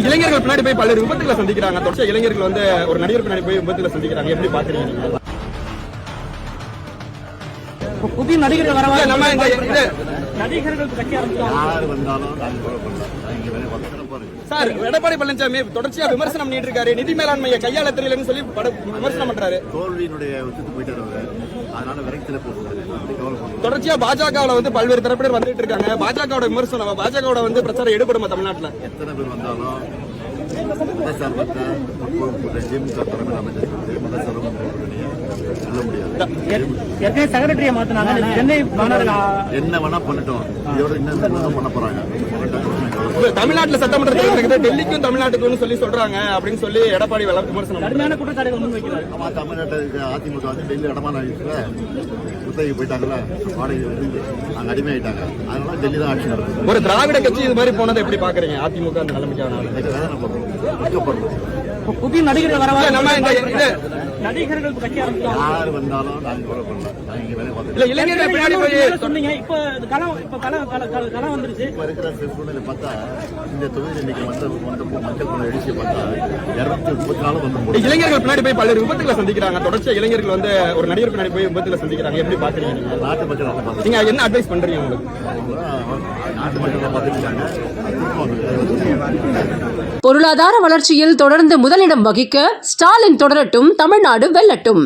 இளைஞர்கள் பின்னாடி போய் பல்வேறு விபத்துகளை சந்திக்கிறாங்க. தொடர்ச்சியா இளைஞர்கள் வந்து ஒரு நடிகர் பின்னாடி போய் விபத்துல சந்திக்கிறாங்க. எப்படி பாக்குறீங்க? புதிய நடிகர்கள் வரவா நம்ம நடிகர்கள் கட்சி சார் எடப்பாடி பழனிசாமி தொடர்ச்சியா விமர்சனம் பண்ணிட்டு இருக்காரு. நிதி மேலாண்மையை கையாள தெரியலன்னு சொல்லி விமர்சனம் பண்றாரு. தோல்வியினுடைய உச்சத்து போயிட்டாரு. அதனால விரக்தியில போட்டு தொடர்ச்சியா பாஜகவுல வந்து பல்வேறு தரப்பினர் வந்துட்டு இருக்காங்க. பாஜகவோட விமர்சனம், பாஜகவோட வந்து பிரச்சாரம் எடுபடுமா தமிழ்நாட்டுல? எத்தனை பேர் வந்தாலும் மதசார்பற்ற திமுக தலைமை அமைச்சர் மதசார்பு சொல்ல முடியாது. செக்ரட்டரியை மாத்தினாங்க. சென்னை மாநகர என்ன வேணா பண்ணட்டும். இதோட இன்னும் பண்ண போறாங்க. தமிழ்நாட்டுல சட்டமன்ற தேர்தல் இருக்குது, டெல்லிக்கும் தமிழ்நாட்டுக்கும் சொல்லி சொல்றாங்க அப்படின்னு சொல்லி எடப்பாடி விமர்சனம் கடுமையான குற்றச்சாட்டுகள் முன்வைக்கிறார். ஆமா, தமிழ்நாட்டுக்கு அதிமுக வந்து டெல்லி இடமான குத்தகை போயிட்டாங்கல்ல, வாடகை வந்து அங்க அடிமை ஆயிட்டாங்க. அதனால டெல்லி தான் ஆட்சி நடக்குது. ஒரு திராவிட கட்சி இது மாதிரி போனதை எப்படி பாக்குறீங்க? அதிமுக அந்த நிலைமைக்கான புதிய நடிகர்கள் வரவா நம்ம நடிகர்கள் கட்சி யார் வந்தாலும் நாங்க கவலை பண்ணலாம். இல்ல இளைஞர்கள் பின்னாடி போய் சொன்னீங்க. இப்ப களம் வந்துருச்சு. இப்ப இருக்கிற சூழ்நிலை பார்த்தா இந்த தொகுதி இன்னைக்கு வந்த மக்கள் எழுச்சி பார்த்தா 234 வந்து இளைஞர்கள் பின்னாடி போய் பல்வேறு விபத்துகளை சந்திக்கிறாங்க. தொடர்ச்சியா இளைஞர்கள் வந்து ஒரு நடிகர் பின்னாடி போய் விபத்துல சந்திக்கிறாங்க. எப்படி பாக்குறீங்க? நாட்டு மக்கள் நீங்க என்ன அட்வைஸ் பண்றீங்க உங்களுக்கு? நாட்டு மக்கள் பார்த்துருக்காங்க. பொருளாதார வளர்ச்சியில் தொடர்ந்து முதலிடம் வகிக்க ஸ்டாலின் தொடரட்டும், தமிழ்நாடு வெல்லட்டும்.